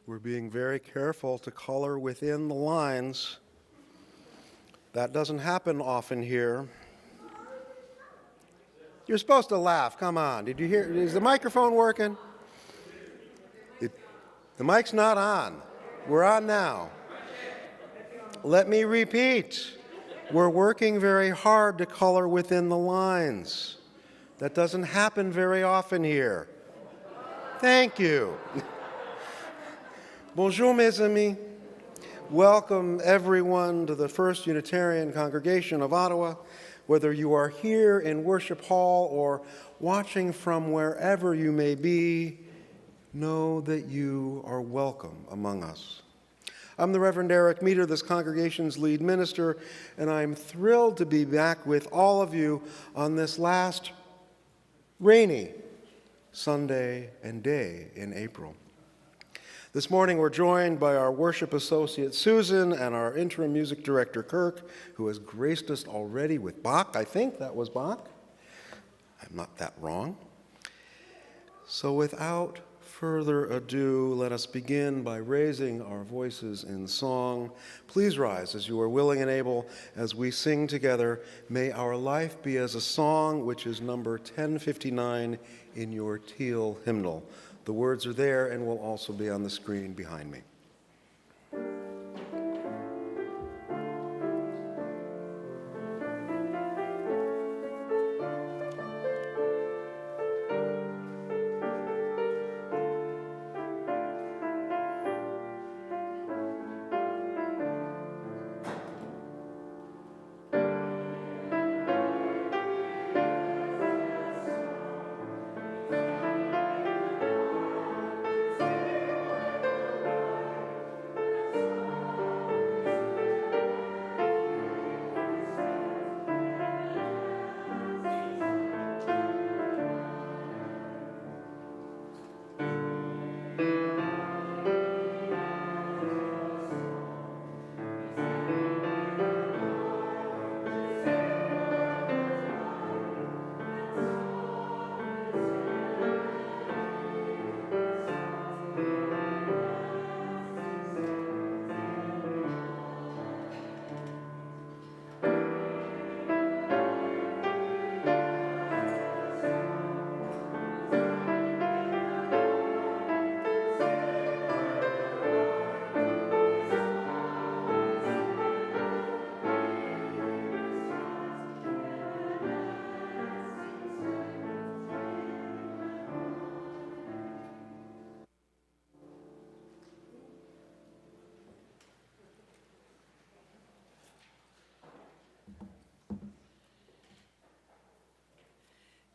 We're being very careful to color within the lines. That doesn't happen often here. You're supposed to laugh. Come on. Did you hear? Is the microphone working? The mic's not on. We're on now. Let me repeat. We're working very hard to color within the lines. That doesn't happen very often here. Thank you. Bonjour, mes amis. Welcome, everyone, to the First Unitarian Congregation of Ottawa. Whether you are here in Worship Hall or watching from wherever you may be, know that you are welcome among us. I'm the Reverend Eric Meter, this congregation's lead minister, and I'm thrilled to be back with all of you on this last rainy Sunday and day in April. This morning we're joined by our worship associate Susan and our interim music director Kirk, who has graced us already with Bach. I think that was Bach. I'm not that wrong. So without further ado, let us begin by raising our voices in song. Please rise as you are willing and able as we sing together, "May Our Life Be as a Song," which is number 1059 in your teal hymnal. The words are there and will also be on the screen behind me.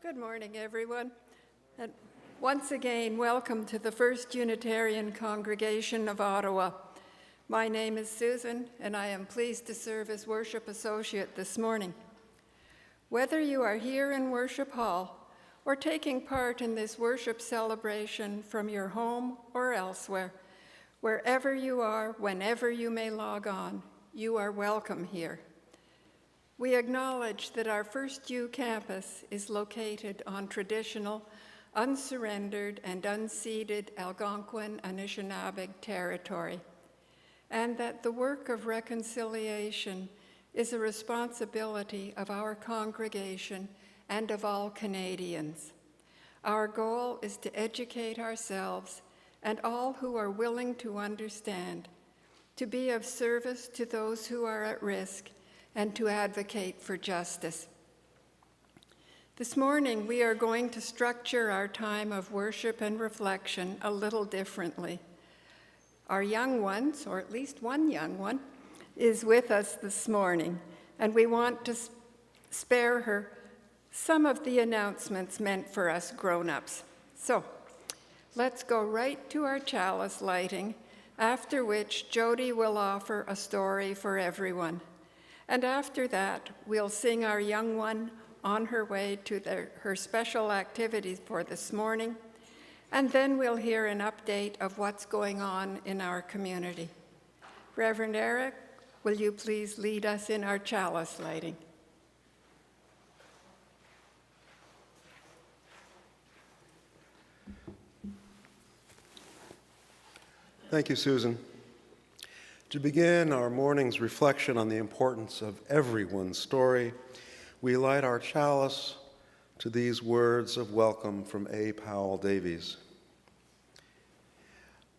Good morning, everyone. And once again, welcome to the First Unitarian Congregation of Ottawa. My name is Susan, and I am pleased to serve as worship associate this morning. Whether you are here in Worship Hall or taking part in this worship celebration from your home or elsewhere, wherever you are, whenever you may log on, you are welcome here. We acknowledge that our FirstU campus is located on traditional, unsurrendered, and unceded Algonquin Anishinaabe territory, and that the work of reconciliation is a responsibility of our congregation and of all Canadians. Our goal is to educate ourselves and all who are willing to understand, to be of service to those who are at risk, and to advocate for justice. This morning, we are going to structure our time of worship and reflection a little differently. Our young ones, or at least one young one, is with us this morning, and we want to spare her some of the announcements meant for us grown-ups. So, let's go right to our chalice lighting, after which Jody will offer a story for everyone. And after that, we'll sing our young one on her way to her special activities for this morning, and then we'll hear an update of what's going on in our community. Reverend Eric, will you please lead us in our chalice lighting? Thank you, Susan. To begin our morning's reflection on the importance of everyone's story, we light our chalice to these words of welcome from A. Powell Davies.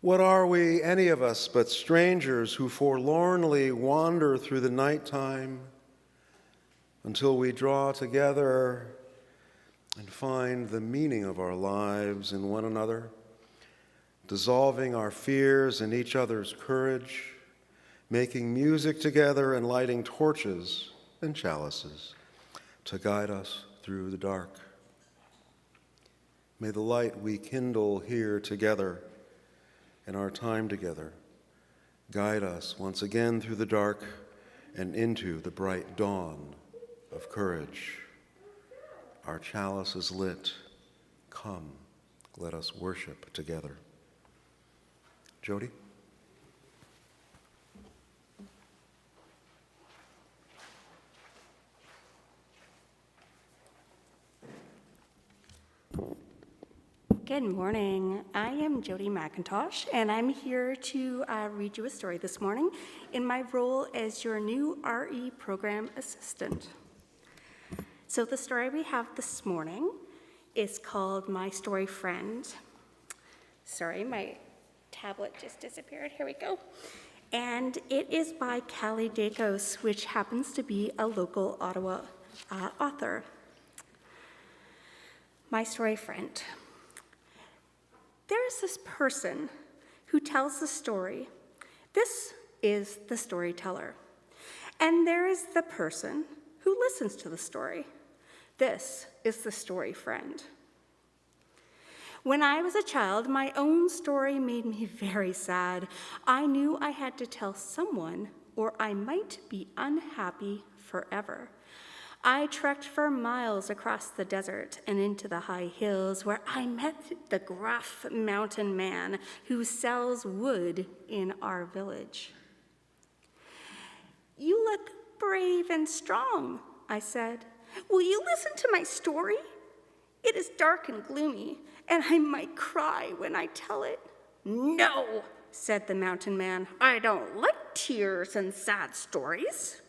What are we, any of us, but strangers who forlornly wander through the nighttime until we draw together and find the meaning of our lives in one another, dissolving our fears in each other's courage, making music together and lighting torches and chalices to guide us through the dark. May the light we kindle here together in our time together guide us once again through the dark and into the bright dawn of courage. Our chalice is lit. Come, let us worship together. Jody? Good morning. I am Jody McIntosh, and I'm here to read you a story this morning in my role as your new RE program assistant. So the story we have this morning is called My Story Friend. Sorry, my tablet just disappeared. Here we go. And it is by Callie Dacos, which happens to be a local Ottawa author. My Story Friend. There is this person who tells the story. This is the storyteller. And there is the person who listens to the story. This is the story friend. When I was a child, my own story made me very sad. I knew I had to tell someone, or I might be unhappy forever. I trekked for miles across the desert and into the high hills where I met the gruff mountain man who sells wood in our village. "You look brave and strong," I said. "Will you listen to my story? It is dark and gloomy, and I might cry when I tell it." "No," said the mountain man. "I don't like tears and sad stories."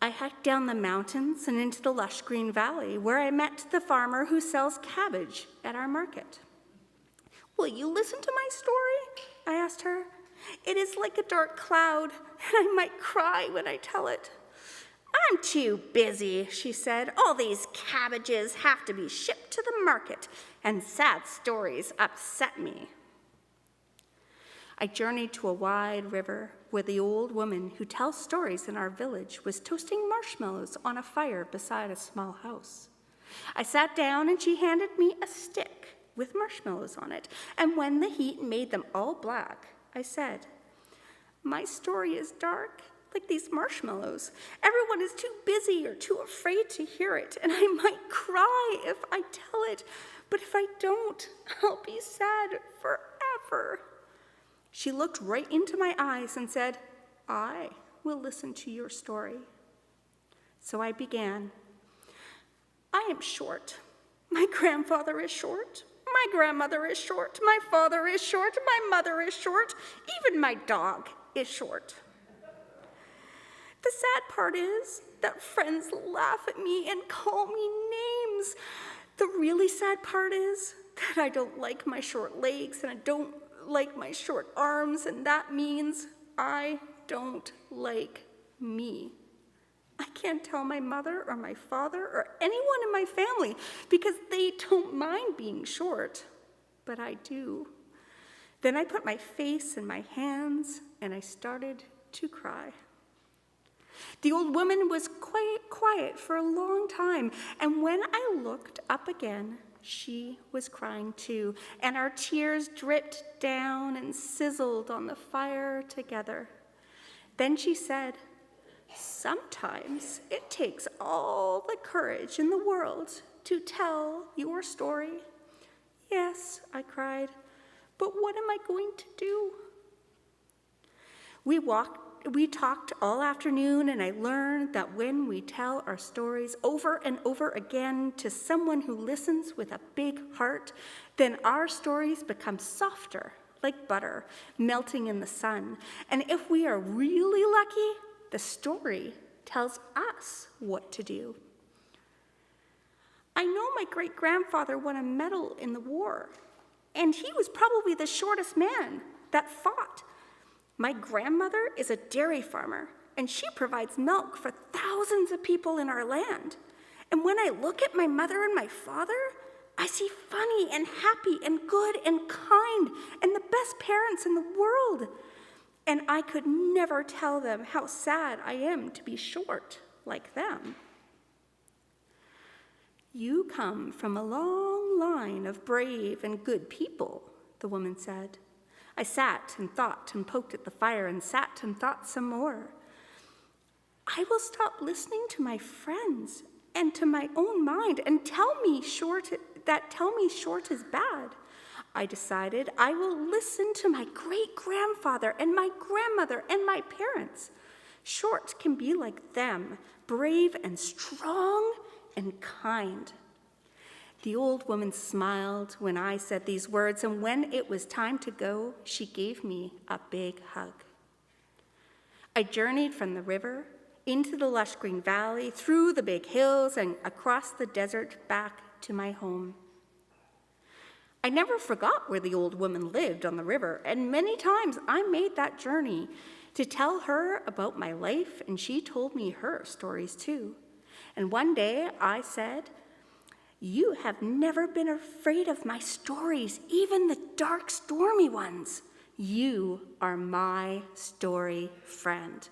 I hiked down the mountains and into the lush green valley where I met the farmer who sells cabbage at our market. "Will you listen to my story?" I asked her. "It is like a dark cloud, and I might cry when I tell it." "I'm too busy," she said. "All these cabbages have to be shipped to the market, and sad stories upset me." I journeyed to a wide river where the old woman who tells stories in our village was toasting marshmallows on a fire beside a small house. I sat down and she handed me a stick with marshmallows on it, and when the heat made them all black, I said, "My story is dark, like these marshmallows. Everyone is too busy or too afraid to hear it, and I might cry if I tell it, but if I don't, I'll be sad forever." She looked right into my eyes and said, "I will listen to your story." So I began. "I am short. My grandfather is short. My grandmother is short. My father is short. My mother is short. Even my dog is short. The sad part is that friends laugh at me and call me names. The really sad part is that I don't like my short legs and I don't like my short arms, and that means I don't like me. I can't tell my mother or my father or anyone in my family because they don't mind being short, but I do." Then I put my face in my hands and I started to cry. The old woman was quite quiet for a long time, and when I looked up again, she was crying too, and our tears dripped down and sizzled on the fire together. Then she said, "Sometimes it takes all the courage in the world to tell your story." "Yes," I cried, "but what am I going to do?" We talked all afternoon, and I learned that when we tell our stories over and over again to someone who listens with a big heart, then our stories become softer like butter, melting in the sun. And if we are really lucky, the story tells us what to do. I know my great-grandfather won a medal in the war, and he was probably the shortest man that fought. My grandmother is a dairy farmer, and she provides milk for thousands of people in our land. And when I look at my mother and my father, I see funny and happy and good and kind and the best parents in the world. And I could never tell them how sad I am to be short like them. You come from a long line of brave and good people, the woman said. I sat and thought and poked at the fire and sat and thought some more. I will stop listening to my friends and to my own mind and tell me short is bad. I decided I will listen to my great-grandfather and my grandmother and my parents. Short can be like them, brave and strong and kind. The old woman smiled when I said these words, and when it was time to go, she gave me a big hug. I journeyed from the river into the lush green valley, through the big hills, and across the desert back to my home. I never forgot where the old woman lived on the river, and many times I made that journey to tell her about my life, and she told me her stories too. And one day I said, "You have never been afraid of my stories, even the dark, stormy ones. You are my story friend."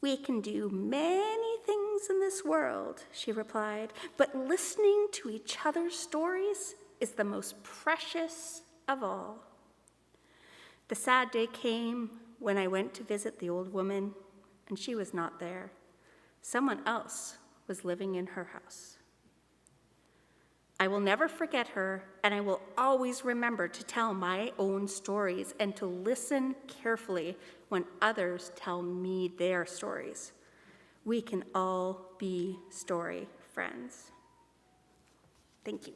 "We can do many things in this world," she replied, "but listening to each other's stories is the most precious of all." The sad day came when I went to visit the old woman, and she was not there. Someone else was living in her house. I will never forget her, and I will always remember to tell my own stories and to listen carefully when others tell me their stories. We can all be story friends. Thank you.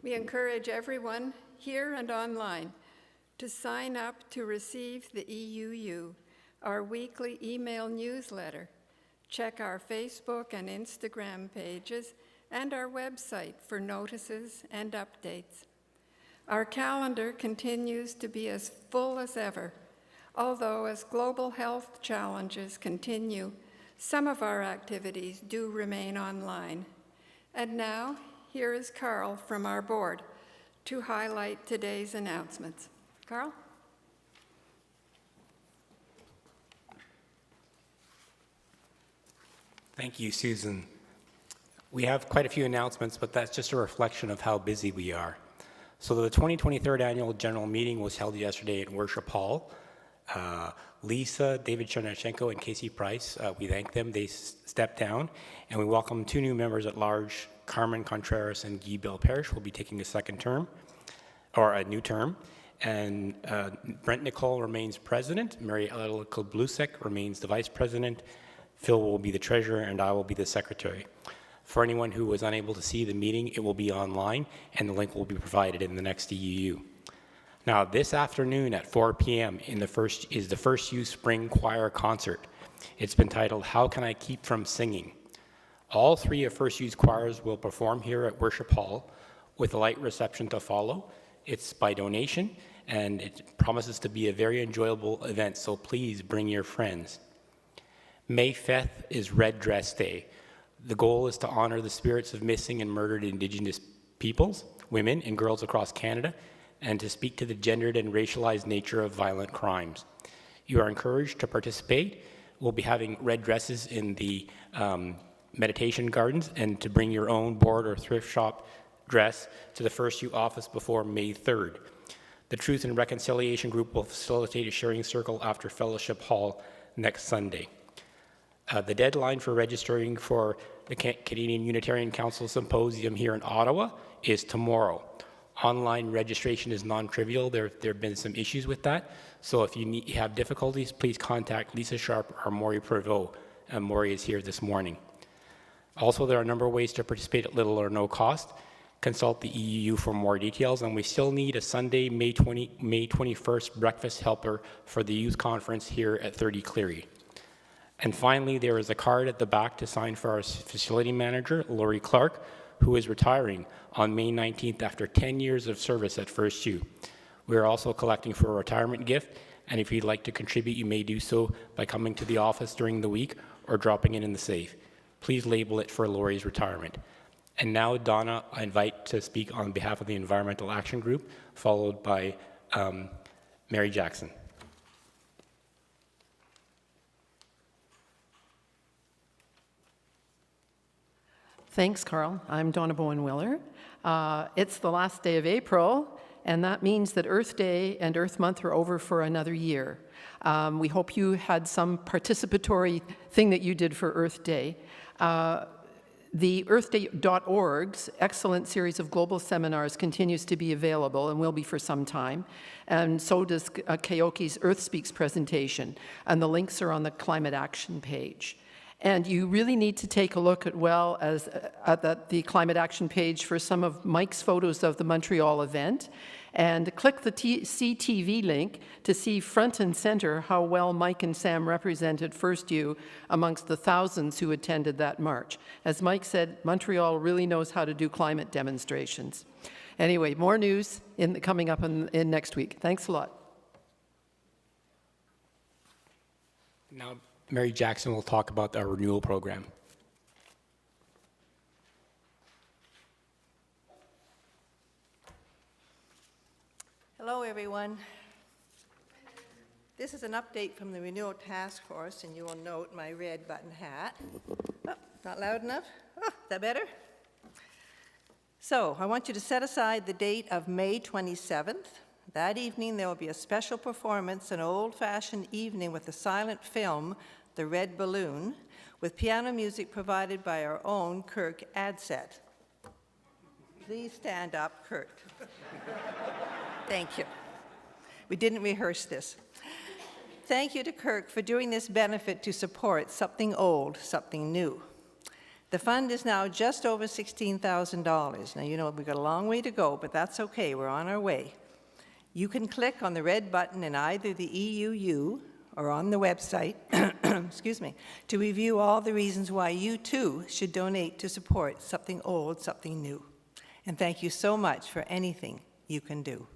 We encourage everyone here and online to sign up to receive the EUU, our weekly email newsletter. Check our Facebook and Instagram pages and our website for notices and updates. Our calendar continues to be as full as ever, although as global health challenges continue, some of our activities do remain online. And now, here is Carl from our board to highlight today's announcements. Carl? Thank you, Susan. We have quite a few announcements, but that's just a reflection of how busy we are. So the 2023 Annual General Meeting was held yesterday at Worship Hall. Lisa, David Chernachenko, and Casey Price, we thank them. They stepped down, and we welcome 2 new members at large. Carmen Contreras and Guy Belparish will be taking a second term, or a new term. And Brent Nicole remains president. Mary Ella Blusek remains the vice president. Phil will be the treasurer, and I will be the secretary. For anyone who was unable to see the meeting, it will be online, and the link will be provided in the next EUU. Now, this afternoon at 4 p.m. is the FirstU Spring Choir Concert. It's been titled, "How Can I Keep From Singing?" All 3 of FirstU's choirs will perform here at Worship Hall with a light reception to follow. It's by donation, and it promises to be a very enjoyable event, so please bring your friends. May 5th is Red Dress Day. The goal is to honor the spirits of missing and murdered Indigenous peoples, women, and girls across Canada, and to speak to the gendered and racialized nature of violent crimes. You are encouraged to participate. We'll be having red dresses in the meditation gardens, and to bring your own board or thrift shop dress to the FirstU office before May 3rd. The Truth and Reconciliation Group will facilitate a sharing circle after Fellowship Hall next Sunday. The deadline for registering for the Canadian Unitarian Council Symposium here in Ottawa is tomorrow. Online registration is non-trivial. There have been some issues with that. So if you have difficulties, please contact Lisa Sharp or Maury Prevost. Maury is here this morning. Also, there are a number of ways to participate at little or no cost. Consult the EUU for more details, and we still need a Sunday, May 21st breakfast helper for the youth conference here at 30 Cleary. And finally, there is a card at the back to sign for our facility manager, Laurie Clark, who is retiring on May 19th after 10 years of service at FirstU. We are also collecting for a retirement gift, and if you'd like to contribute, you may do so by coming to the office during the week or dropping it in the safe. Please label it for Laurie's retirement. And now, Donna, I invite to speak on behalf of the Environmental Action Group, followed by Mary Jackson. Thanks, Carl. I'm Donna Bowen-Willer. It's the last day of April, and that means that Earth Day and Earth Month are over for another year. We hope you had some participatory thing that you did for Earth Day. The earthday.org's excellent series of global seminars continues to be available and will be for some time. And so does Keoki's Earth Speaks presentation. And the links are on the climate action page. And you really need to take a look at the climate action page for some of Mike's photos of the Montreal event. And click the CTV link to see front and center how well Mike and Sam represented FirstU amongst the thousands who attended that march. As Mike said, Montreal really knows how to do climate demonstrations. Anyway, more news coming up in next week. Thanks a lot. Now, Mary Jackson will talk about our renewal program. Hello, everyone. This is an update from the Renewal Task Force, and you will note my red button hat. Oh, not loud enough? Oh, is that better? So, I want you to set aside the date of May 27th. That evening, there will be a special performance, an old-fashioned evening with a silent film, The Red Balloon, with piano music provided by our own Kirk Adset. Please stand up, Kirk. Thank you. We didn't rehearse this. Thank you to Kirk for doing this benefit to support something old, something new. The fund is now just over $16,000. Now, you know, we've got a long way to go, but that's okay. We're on our way. You can click on the red button in either the EUU or on the website, excuse me, to review all the reasons why you, too, should donate to support something old, something new. And thank you so much for anything you can do.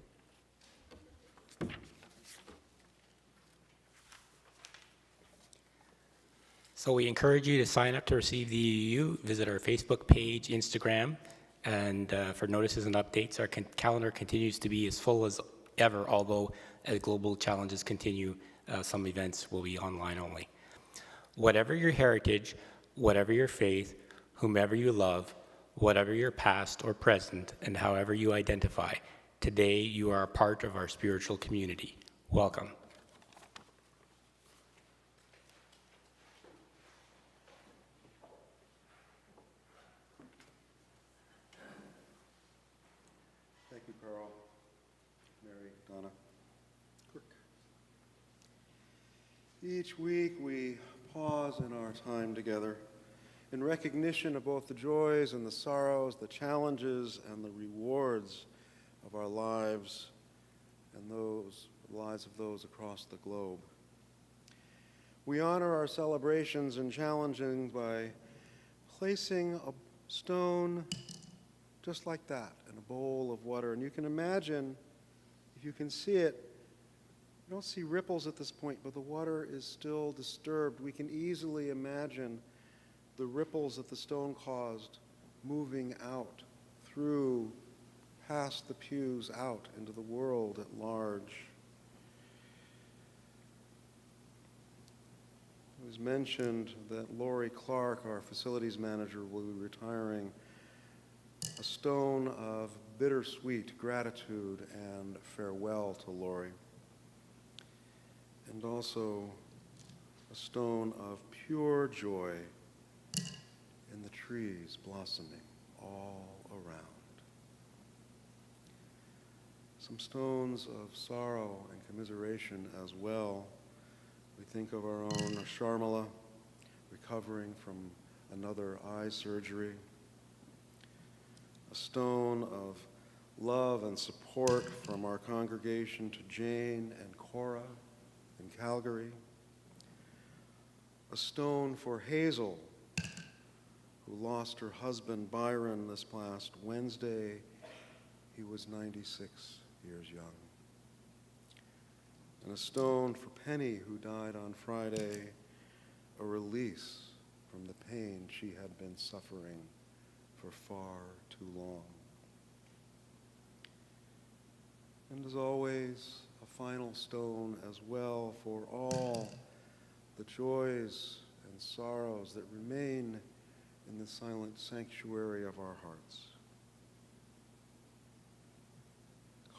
So we encourage you to sign up to receive the EUU, visit our Facebook page, Instagram, and for notices and updates. Our calendar continues to be as full as ever, although as global challenges continue, some events will be online only. Whatever your heritage, whatever your faith, whomever you love, whatever your past or present, and however you identify, today you are a part of our spiritual community. Welcome. Thank you, Carl, Mary, Donna, Kirk. Each week we pause in our time together in recognition of both the joys and the sorrows, the challenges and the rewards of our lives and those lives of those across the globe. We honor our celebrations and challenging by placing a stone just like that in a bowl of water. And you can imagine If you can see it, you don't see ripples at this point, but the water is still disturbed. We can easily imagine the ripples that the stone caused moving out through, past the pews, out into the world at large. It was mentioned that Lori Clark, our facilities manager, will be retiring. A stone of bittersweet gratitude and farewell to Lori. And also a stone of pure joy in the trees blossoming all around. Some stones of sorrow and commiseration as well. We think of our own Sharmila, recovering from another eye surgery. A stone of love and support from our congregation to Jane and Cora in Calgary. A stone for Hazel, who lost her husband Byron this past Wednesday. He was 96 years young. And a stone for Penny, who died on Friday, a release from the pain she had been suffering for far too long. And as always, a final stone as well for all the joys and sorrows that remain in the silent sanctuary of our hearts.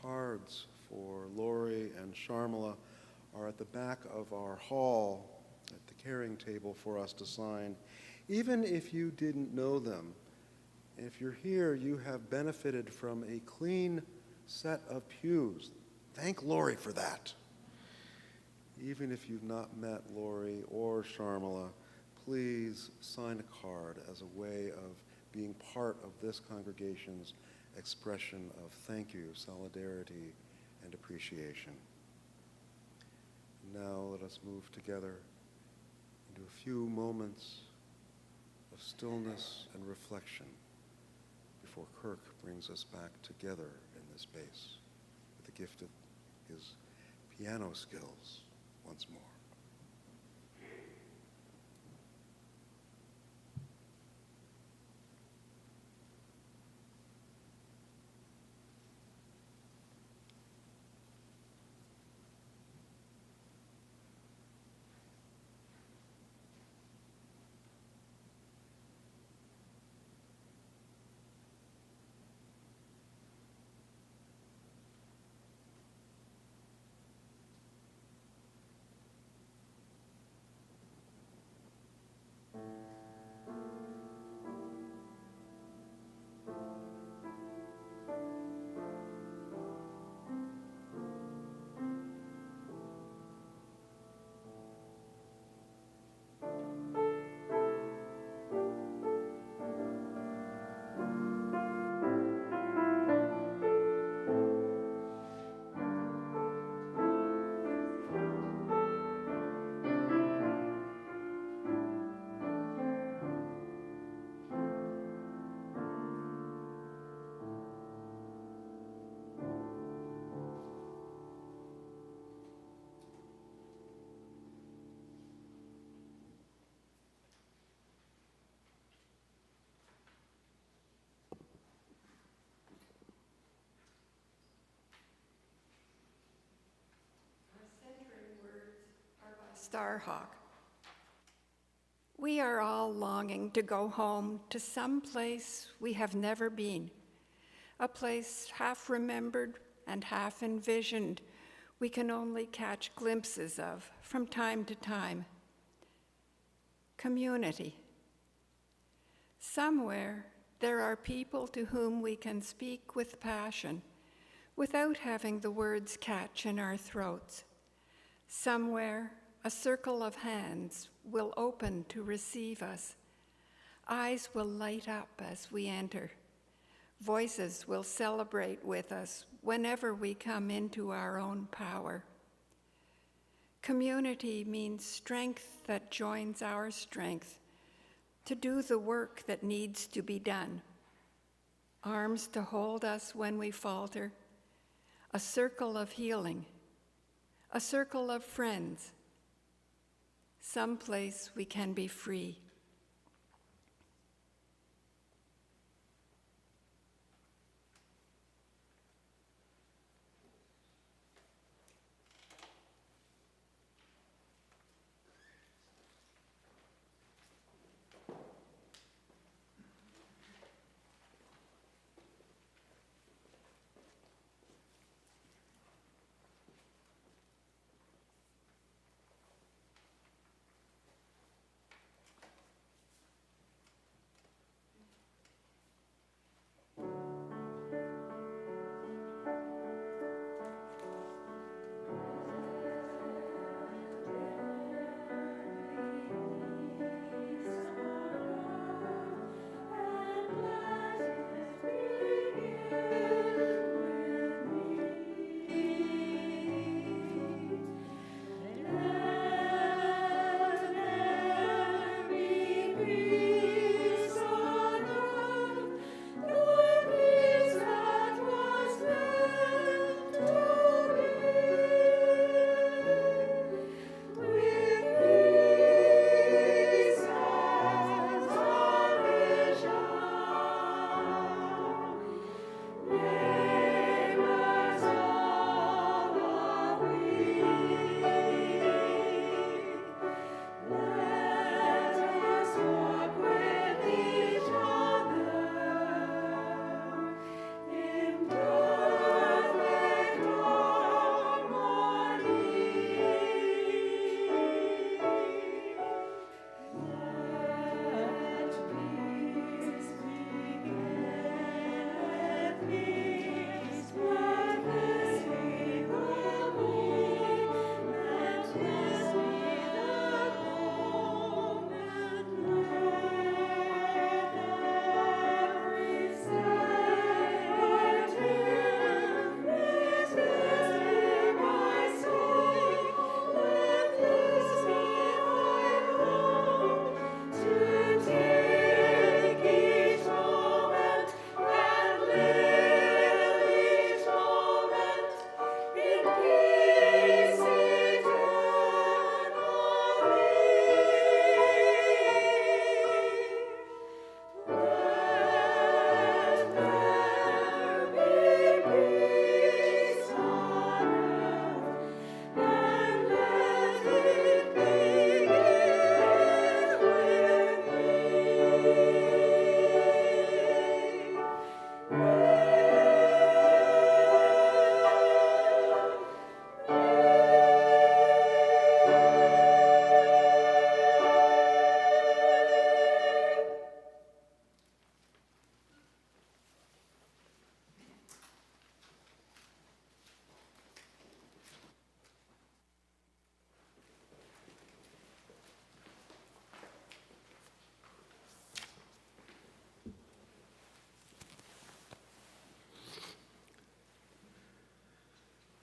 Cards for Lori and Sharmila are at the back of our hall at the caring table for us to sign. Even if you didn't know them, if you're here, you have benefited from a clean set of pews. Thank Lori for that. Even if you've not met Lori or Sharmila, please sign a card as a way of being part of this congregation's expression of thank you, solidarity, and appreciation. Now let us move together into a few moments of stillness and reflection before Kirk brings us back together in this space with the gift of his piano skills once more. Starhawk. We are all longing to go home to some place we have never been, a place half remembered and half envisioned we can only catch glimpses of from time to time. Community. Somewhere there are people to whom we can speak with passion without having the words catch in our throats. Somewhere a circle of hands will open to receive us. Eyes will light up as we enter. Voices will celebrate with us whenever we come into our own power. Community means strength that joins our strength to do the work that needs to be done. Arms to hold us when we falter. a circle of healing, a circle of friends, someplace we can be free.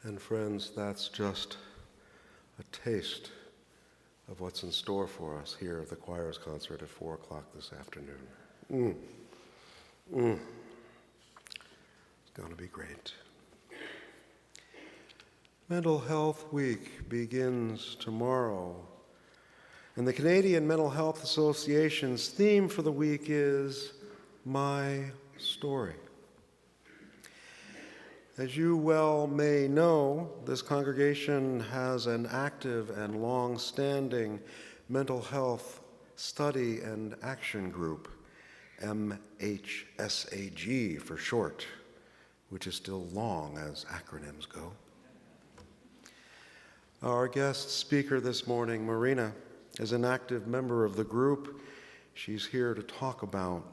And friends, that's just a taste of what's in store for us here at the choir's concert at 4 o'clock this afternoon. It's going to be great. Mental Health Week begins tomorrow, and the Canadian Mental Health Association's theme for the week is My Story. As you well may know, this congregation has an active and long-standing mental health study and action group, MHSAG for short, which is still long as acronyms go. Our guest speaker this morning, Marina, is an active member of the group. She's here to talk about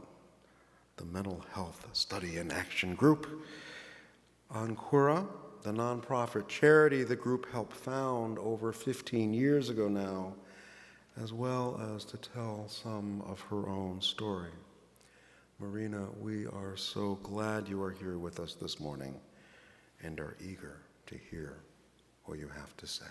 the Mental Health Study and Action Group. Ancura, the nonprofit charity the group helped found over 15 years ago now, as well as to tell some of her own story. Marina, we are so glad you are here with us this morning and are eager to hear what you have to say.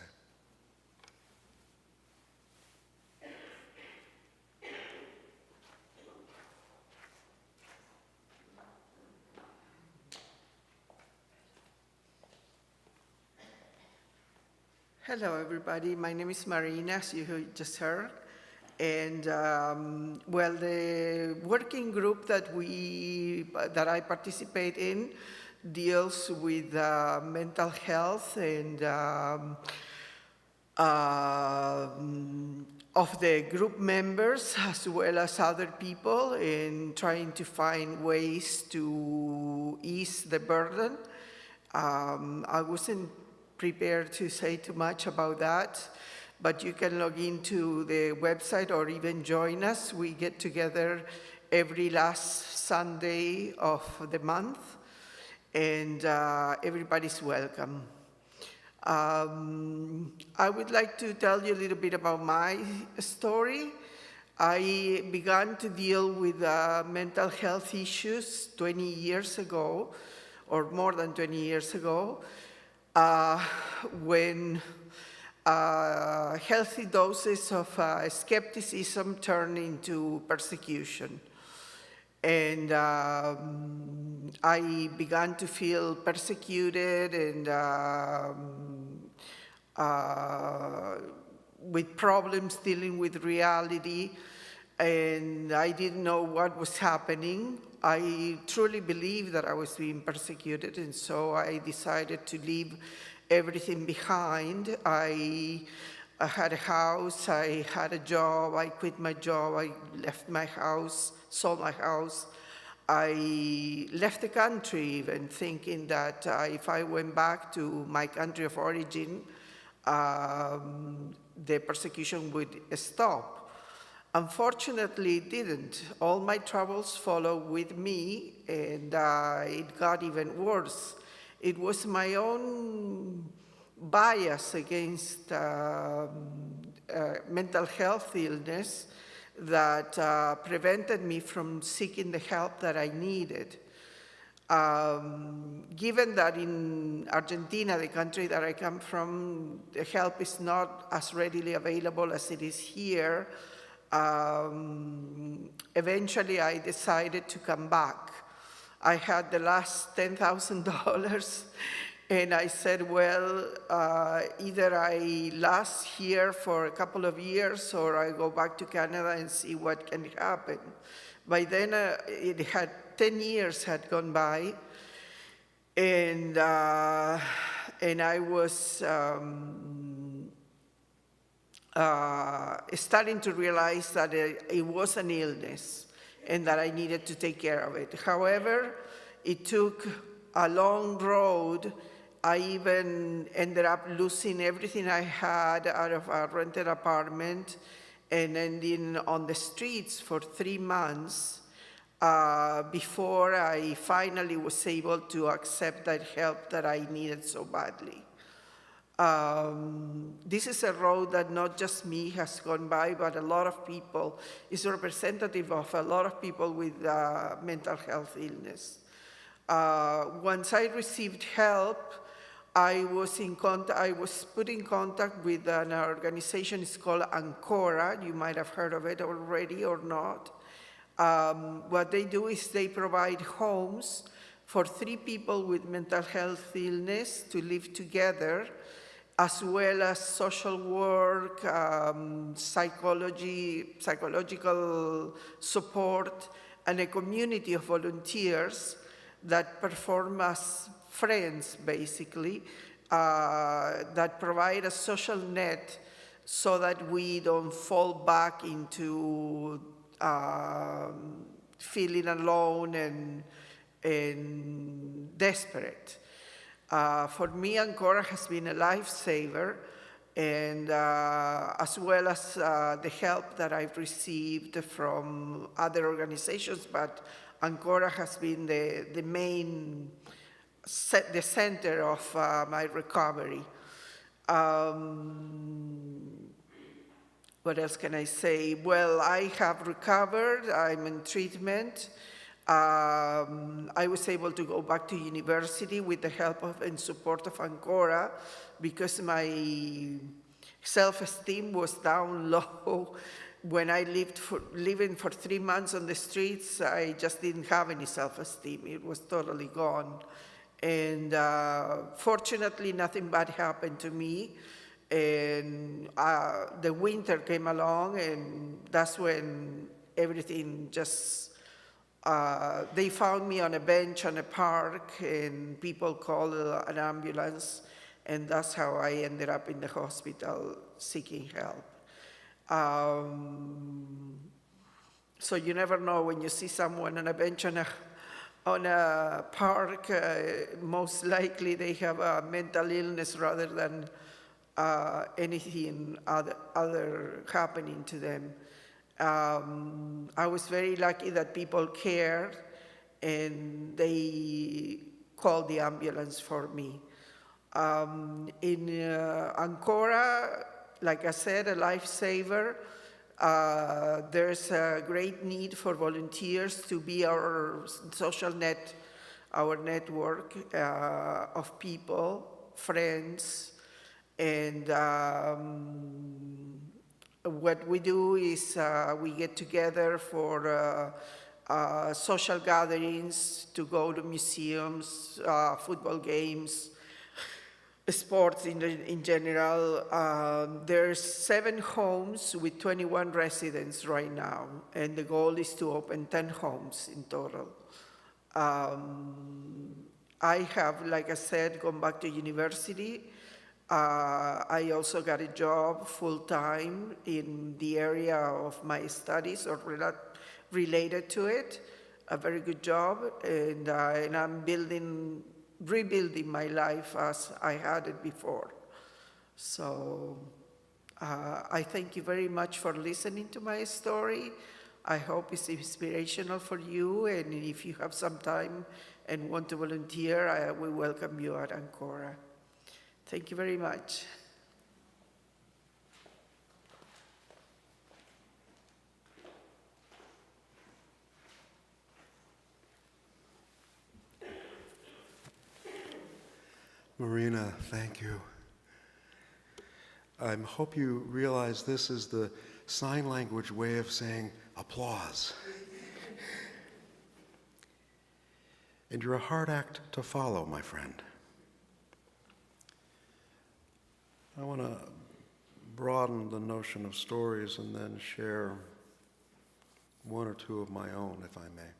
Hello, everybody. My name is Marina, as you just heard. And well, the working group that I participate in deals with mental health and of the group members as well as other people in trying to find ways to ease the burden. I wasn't prepared to say too much about that, but you can log into the website or even join us. We get together every last Sunday of the month, and everybody's welcome. I would like to tell you a little bit about my story. I began to deal with mental health issues 20 years ago, or more than 20 years ago, when healthy doses of skepticism turned into persecution. And I began to feel persecuted and with problems dealing with reality, and I didn't know what was happening. I truly believed that I was being persecuted, and so I decided to leave everything behind. I had a house, I had a job, I quit my job, I left my house, sold my house. I left the country even thinking that if I went back to my country of origin, the persecution would stop. Unfortunately, it didn't. All my troubles followed with me, and it got even worse. It was my own bias against mental health illness that prevented me from seeking the help that I needed. Given that in Argentina, the country that I come from, the help is not as readily available as it is here, eventually I decided to come back. I had the last $10,000, and I said, well, either I last here for a couple of years or I go back to Canada and see what can happen. By then, 10 years had gone by, and I was starting to realize that it was an illness and that I needed to take care of it. However, it took a long road. I even ended up losing everything I had out of a rented apartment and ending on the streets for 3 months before I finally was able to accept that help that I needed so badly. This is a road that not just me has gone by, but a lot of people. It's representative of a lot of people with mental health illness. Once I received help, I was put in contact with an organization. It's called Ancora. You might have heard of it already or not. What they do is they provide homes for 3 people with mental health illness to live together, as well as social work, psychological support, and a community of volunteers that perform as friends, basically, that provide a social net so that we don't fall back into feeling alone and desperate. For me, Ancora has been a lifesaver, and as well as the help that I've received from other organizations, but Ancora has been the main, the center of my recovery. What else can I say? Well, I have recovered. I'm in treatment. I was able to go back to university with the help of and support of Ancora because my self-esteem was down low. When I living for 3 months on the streets, I just didn't have any self-esteem. It was totally gone. And fortunately, nothing bad happened to me. And the winter came along, and that's when everything just, they found me on a bench on a park, and people called an ambulance, and that's how I ended up in the hospital seeking help. So you never know when you see someone on a bench on a park, most likely they have a mental illness rather than anything other happening to them. I was very lucky that people cared and they called the ambulance for me. In Ancora, like I said, a lifesaver. There's a great need for volunteers to be our social net, our network of people, friends, and what we do is we get together for social gatherings, to go to museums, football games, sports in general. There's 7 homes with 21 residents right now, and the goal is to open 10 homes in total. I have, like I said, gone back to university. I also got a job full-time in the area of my studies or related to it, a very good job, and I'm rebuilding my life as I had it before. So I thank you very much for listening to my story. I hope it's inspirational for you, and if you have some time and want to volunteer, we welcome you at Ancora. Thank you very much. Marina, thank you. I hope you realize this is the sign language way of saying applause. And you're a hard act to follow, my friend. I want to broaden the notion of stories and then share one or two of my own, if I may.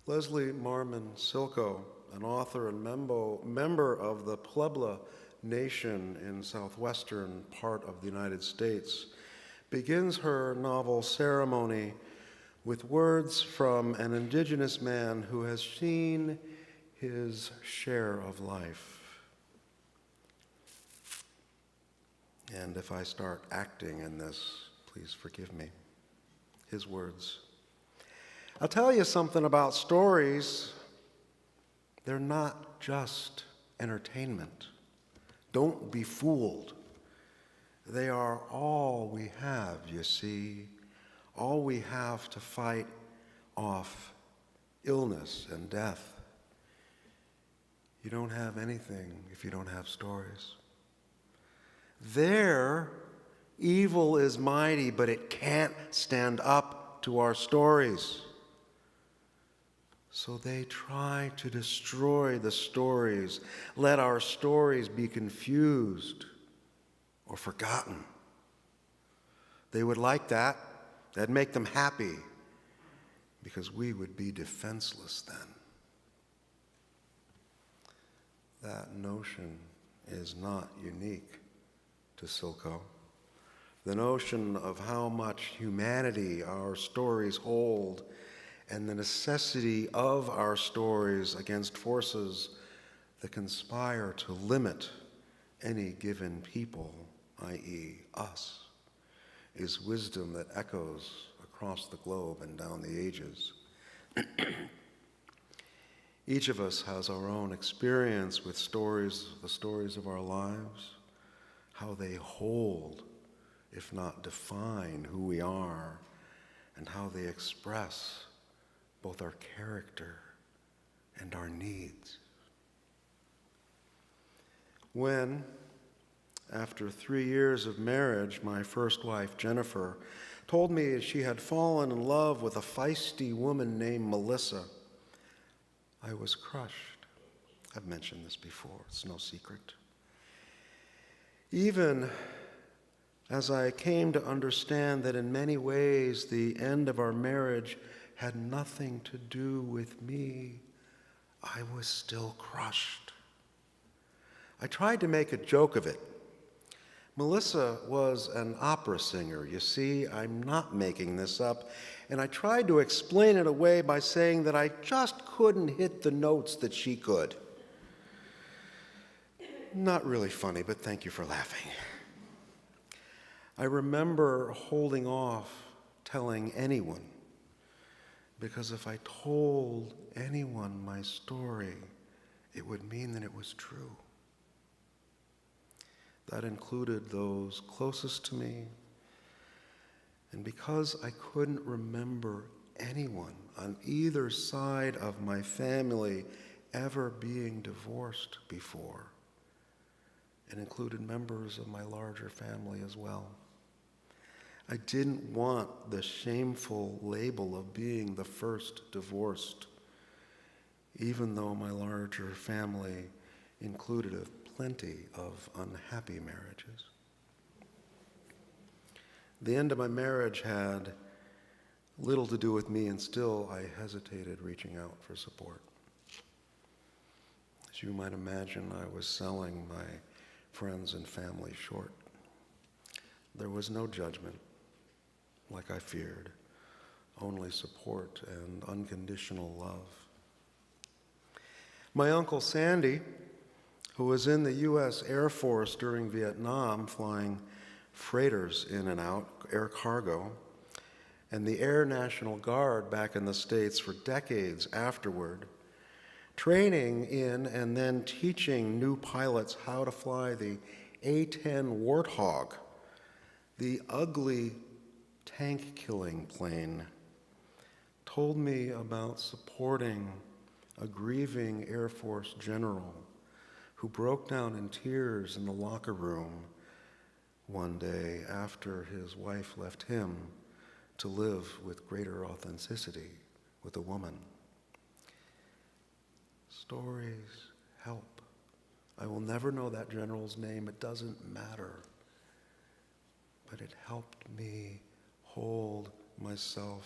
Leslie Marmon Silko, an author and member of the Puebla Nation in southwestern part of the United States, begins her novel Ceremony with words from an indigenous man who has seen his share of life. And if I start acting in this, please forgive me. His words. I'll tell you something about stories. They're not just entertainment. Don't be fooled. They are all we have, you see, all we have to fight off illness and death. You don't have anything if you don't have stories. There, evil is mighty, but it can't stand up to our stories. So they try to destroy the stories, let our stories be confused or forgotten. They would like that. That'd make them happy, because we would be defenseless then. That notion is not unique to Silko. The notion of how much humanity our stories hold and the necessity of our stories against forces that conspire to limit any given people, i.e. us, is wisdom that echoes across the globe and down the ages. Each of us has our own experience with stories, the stories of our lives, how they hold, if not define, who we are, and how they express both our character and our needs. When, after 3 years of marriage, my first wife, Jennifer, told me she had fallen in love with a feisty woman named Melissa, I was crushed. I've mentioned this before, it's no secret. Even as I came to understand that in many ways the end of our marriage had nothing to do with me, I was still crushed. I tried to make a joke of it. Melissa was an opera singer, you see, I'm not making this up, and I tried to explain it away by saying that I just couldn't hit the notes that she could. Not really funny, but thank you for laughing. I remember holding off telling anyone, because if I told anyone my story, it would mean that it was true. That included those closest to me, and because I couldn't remember anyone on either side of my family ever being divorced before, it included members of my larger family as well. I didn't want the shameful label of being the first divorced, even though my larger family included plenty of unhappy marriages. The end of my marriage had little to do with me, and still I hesitated reaching out for support. As you might imagine, I was selling my friends and family short. There was no judgment, like I feared, only support and unconditional love. My Uncle Sandy, who was in the U.S. Air Force during Vietnam, flying freighters in and out, air cargo, and the Air National Guard back in the States for decades afterward, training in and then teaching new pilots how to fly the A-10 Warthog, the ugly tank-killing plane, told me about supporting a grieving Air Force general who broke down in tears in the locker room one day after his wife left him to live with greater authenticity with a woman. Stories help. I will never know that general's name. It doesn't matter. But it helped me hold myself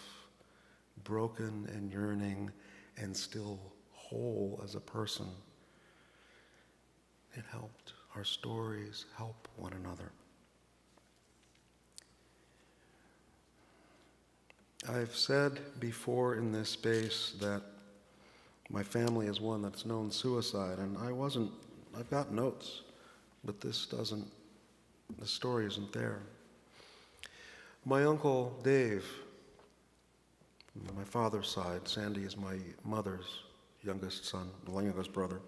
broken and yearning and still whole as a person. It helped. Our stories help one another. I've said before in this space that my family is one that's known suicide, and I've got notes, but the story isn't there. My Uncle Dave, on my father's side, Sandy is my mother's youngest son, the youngest brother.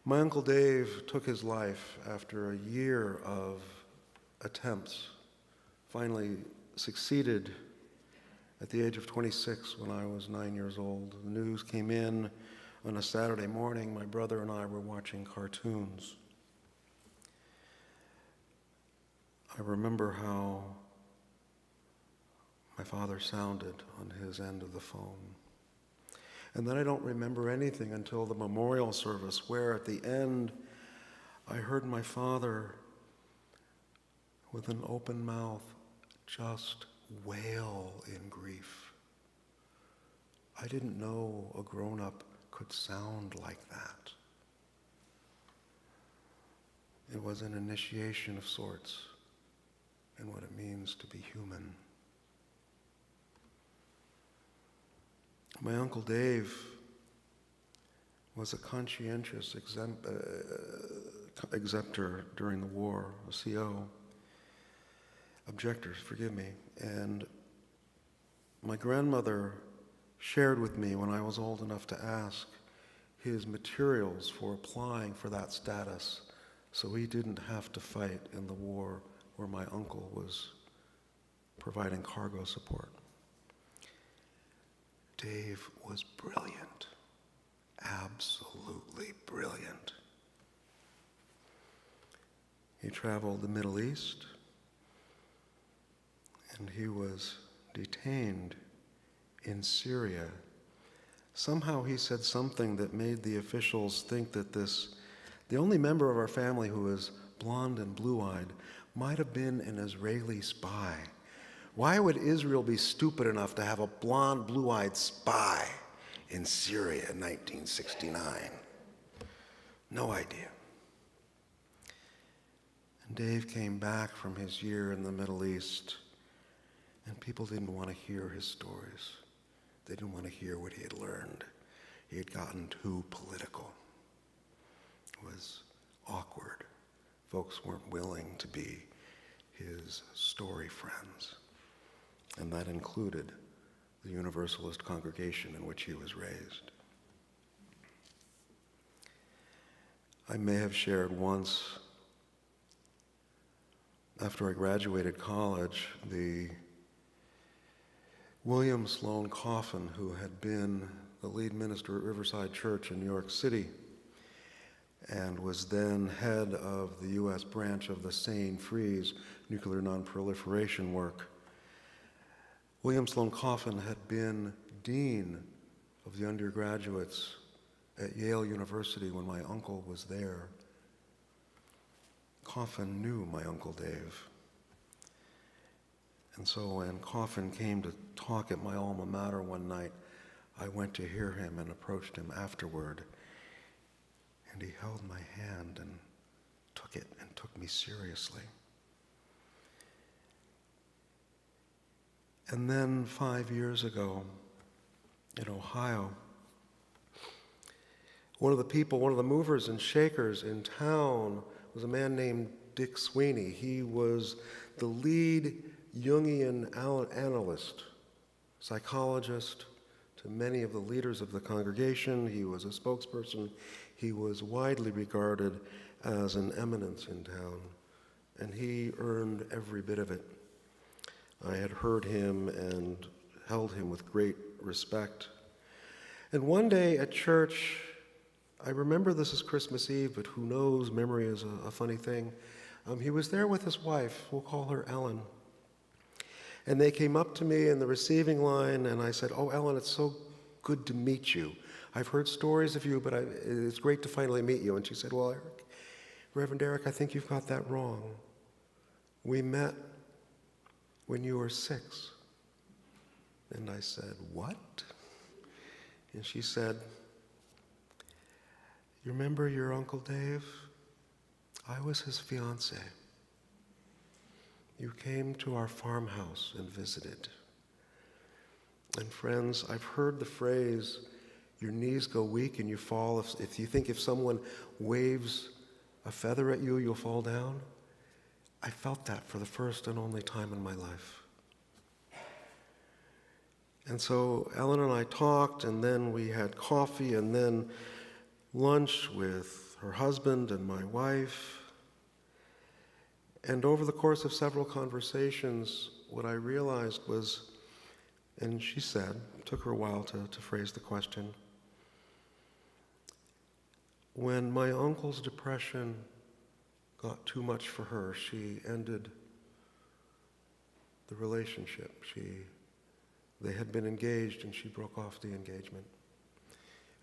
My Uncle Dave took his life after a year of attempts, finally succeeded at the age of 26 when I was 9 years old. The news came in on a Saturday morning. My brother and I were watching cartoons. I remember how my father sounded on his end of the phone. And then I don't remember anything until the memorial service, where at the end I heard my father with an open mouth just wail in grief. I didn't know a grown-up could sound like that. It was an initiation of sorts in what it means to be human. My Uncle Dave was a conscientious exemptor during the war, a CO. Objectors, forgive me. And my grandmother shared with me when I was old enough to ask his materials for applying for that status so he didn't have to fight in the war where my uncle was providing cargo support. Dave was brilliant, absolutely brilliant. He traveled the Middle East, and he was detained in Syria. Somehow he said something that made the officials think that the only member of our family who was blonde and blue-eyed, might have been an Israeli spy. Why would Israel be stupid enough to have a blonde, blue-eyed spy in Syria in 1969? No idea. And Dave came back from his year in the Middle East, and people didn't want to hear his stories. They didn't want to hear what he had learned. He had gotten too political. It was awkward. Folks weren't willing to be his story friends. And that included the Universalist congregation in which he was raised. I may have shared once, after I graduated college, the William Sloane Coffin, who had been the lead minister at Riverside Church in New York City and was then head of the U.S. branch of the SANE-FREE's nuclear nonproliferation work. William Sloane Coffin had been dean of the undergraduates at Yale University when my uncle was there. Coffin knew my Uncle Dave. And so when Coffin came to talk at my alma mater one night, I went to hear him and approached him afterward. And he held my hand and took it and took me seriously. And then 5 years ago in Ohio, one of the movers and shakers in town was a man named Dick Sweeney. He was the lead Jungian analyst, psychologist to many of the leaders of the congregation. He was a spokesperson. He was widely regarded as an eminence in town, and he earned every bit of it. I had heard him and held him with great respect. And one day at church, I remember this is Christmas Eve, but who knows, memory is a funny thing. He was there with his wife, we'll call her Ellen. And they came up to me in the receiving line, and I said, "Oh, Ellen, it's so good to meet you. I've heard stories of you, but it's great to finally meet you." And she said, "Well, Reverend Eric, I think you've got that wrong. We met when you were 6. And I said, "What?" And she said, "You remember your Uncle Dave? I was his fiancée. You came to our farmhouse and visited. And friends, I've heard the phrase, your knees go weak and you fall. If you think if someone waves a feather at you, you'll fall down. I felt that for the first and only time in my life." And so Ellen and I talked, and then we had coffee, and then lunch with her husband and my wife. And over the course of several conversations, what I realized was, and she said, it took her a while to phrase the question, when my uncle's depression got too much for her, she ended the relationship. They had been engaged, and she broke off the engagement.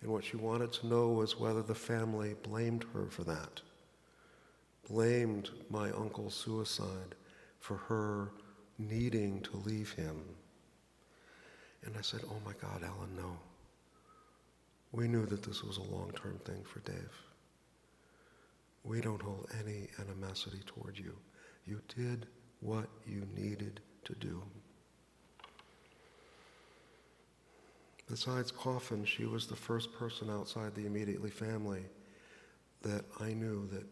And what she wanted to know was whether the family blamed her for that, blamed my uncle's suicide for her needing to leave him. And I said, "Oh my God, Ellen, no. We knew that this was a long-term thing for Dave. We don't hold any animosity toward you. You did what you needed to do." Besides Coffin, she was the first person outside the immediately family that I knew that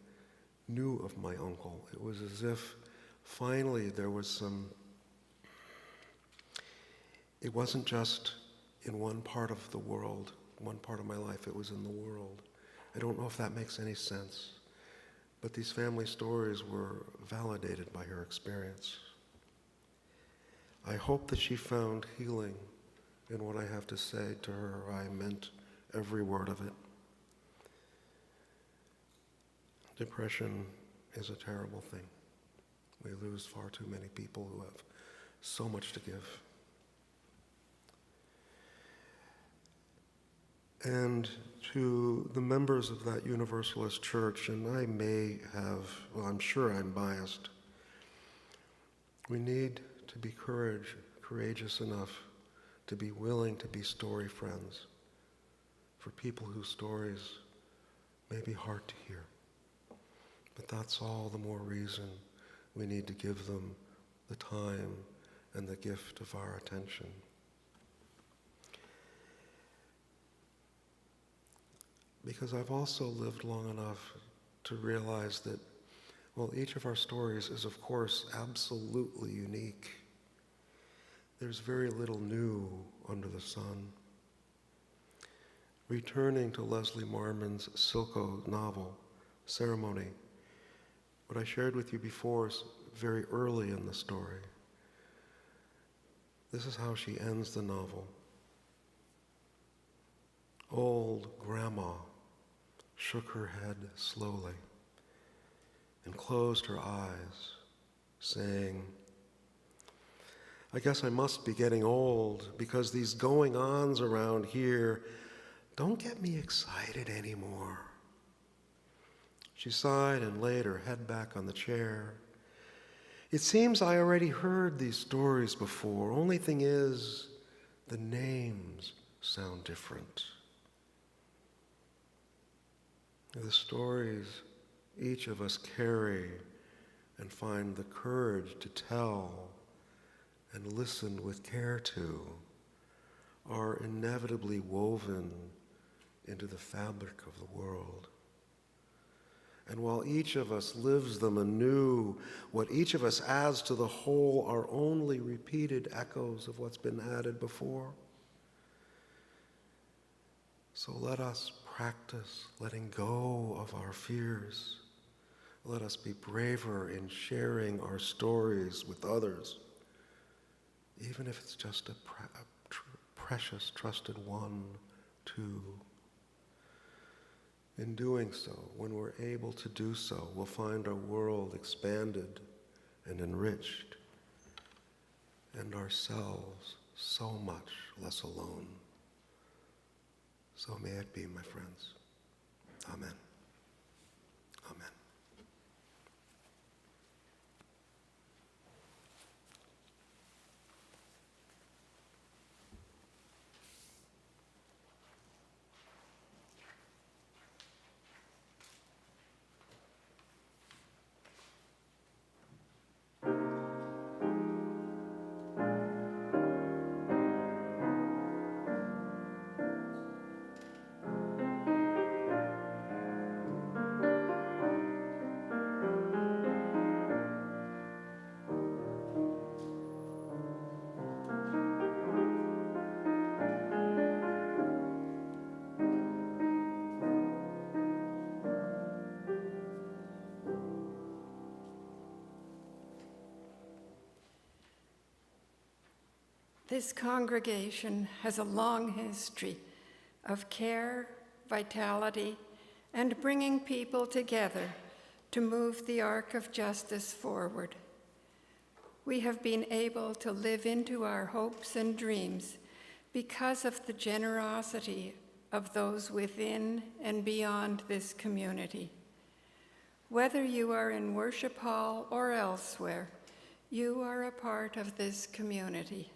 knew of my uncle. It was as if finally there was it wasn't just in one part of the world, one part of my life, it was in the world. I don't know if that makes any sense, but these family stories were validated by her experience. I hope that she found healing in what I have to say to her. I meant every word of it. Depression is a terrible thing. We lose far too many people who have so much to give. And to the members of that Universalist church, and I may have, well, I'm sure I'm biased, we need to be courageous enough to be willing to be story friends for people whose stories may be hard to hear. But that's all the more reason we need to give them the time and the gift of our attention. Because I've also lived long enough to realize that, well, each of our stories is, of course, absolutely unique. There's very little new under the sun. Returning to Leslie Marmon's Silko novel, Ceremony, what I shared with you before is very early in the story. This is how she ends the novel. Old Grandma shook her head slowly and closed her eyes, saying, I guess I must be getting old because these going-ons around here don't get me excited anymore. She sighed and laid her head back on the chair. It seems I already heard these stories before. Only thing is, the names sound different. The stories each of us carry and find the courage to tell and listen with care to are inevitably woven into the fabric of the world. And while each of us lives them anew, what each of us adds to the whole are only repeated echoes of what's been added before. So let us practice letting go of our fears. Let us be braver in sharing our stories with others, even if it's just a precious, trusted one, two. In doing so, when we're able to do so, we'll find our world expanded and enriched, and ourselves so much less alone. So may it be, my friends. Amen. Amen. This congregation has a long history of care, vitality, and bringing people together to move the arc of justice forward. We have been able to live into our hopes and dreams because of the generosity of those within and beyond this community. Whether you are in worship hall or elsewhere, you are a part of this community.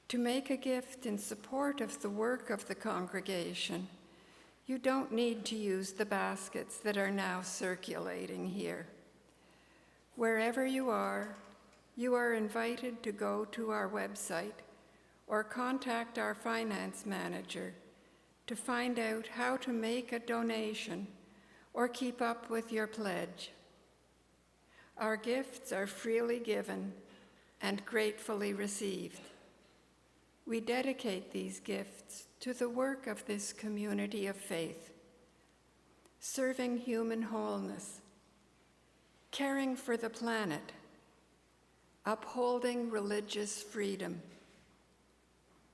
To make a gift in support of the work of the congregation, you don't need to use the baskets that are now circulating here. Wherever you are invited to go to our website or contact our finance manager to find out how to make a donation or keep up with your pledge. Our gifts are freely given and gratefully received. We dedicate these gifts to the work of this community of faith, serving human wholeness, caring for the planet, upholding religious freedom,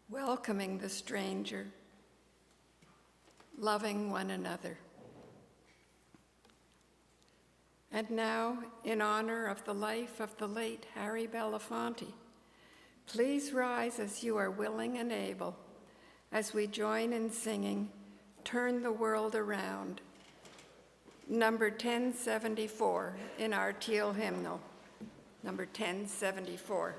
welcoming the stranger, loving one another. And now, in honor of the life of the late Harry Belafonte, please rise as you are willing and able, as we join in singing Turn the World Around, number 1074 in our teal hymnal, number 1074.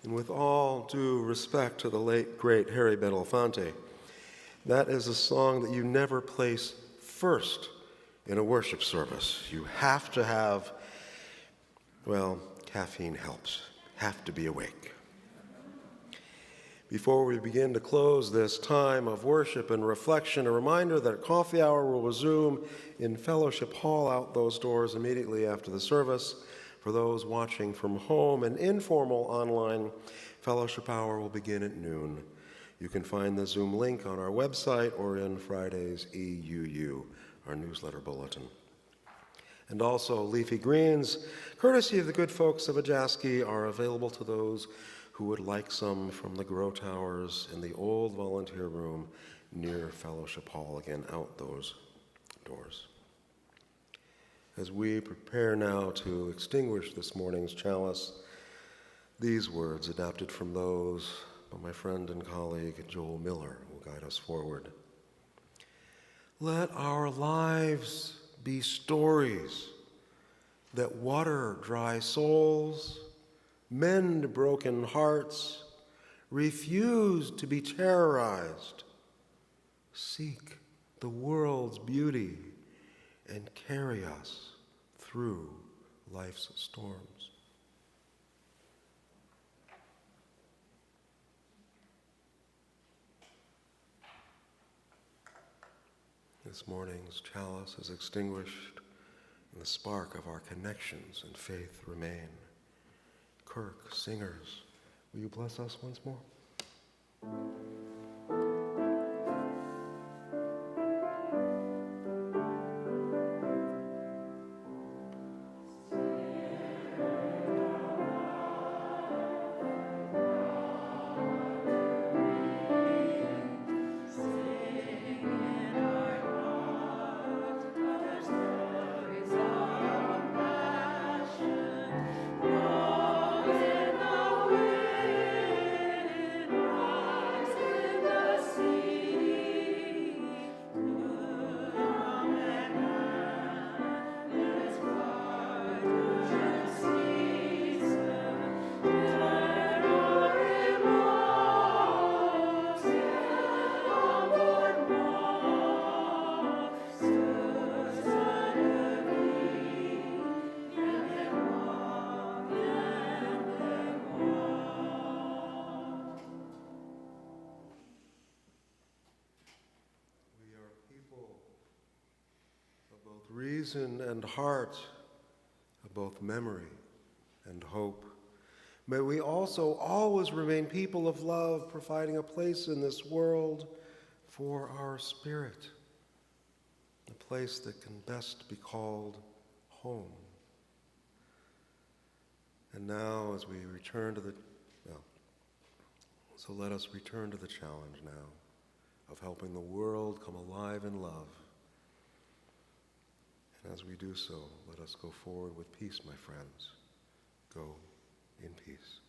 And with all due respect to the late, great Harry Belafonte, that is a song that you never place first in a worship service. You have to have, well, caffeine helps. Have to be awake. Before we begin to close this time of worship and reflection, a reminder that coffee hour will resume in Fellowship Hall out those doors immediately after the service. For those watching from home, an informal online fellowship hour will begin at noon. You can find the Zoom link on our website or in Friday's EUU, our newsletter bulletin. And also, leafy greens, courtesy of the good folks of Ajaski, are available to those who would like some from the grow towers in the old volunteer room near Fellowship Hall, again, out those doors. As we prepare now to extinguish this morning's chalice, these words, adapted from those by my friend and colleague Joel Miller, will guide us forward. Let our lives be stories that water dry souls, mend broken hearts, refuse to be terrorized, seek the world's beauty, and carry us through life's storms. This morning's chalice is extinguished, and the spark of our connections and faith remain. Kirk, singers, will you bless us once more? both reason and heart, of both memory and hope. May we also always remain people of love, providing a place in this world for our spirit, a place that can best be called home. And now, as we return to so let us return to the challenge now of helping the world come alive in love. And as we do so, let us go forward with peace, my friends. Go in peace.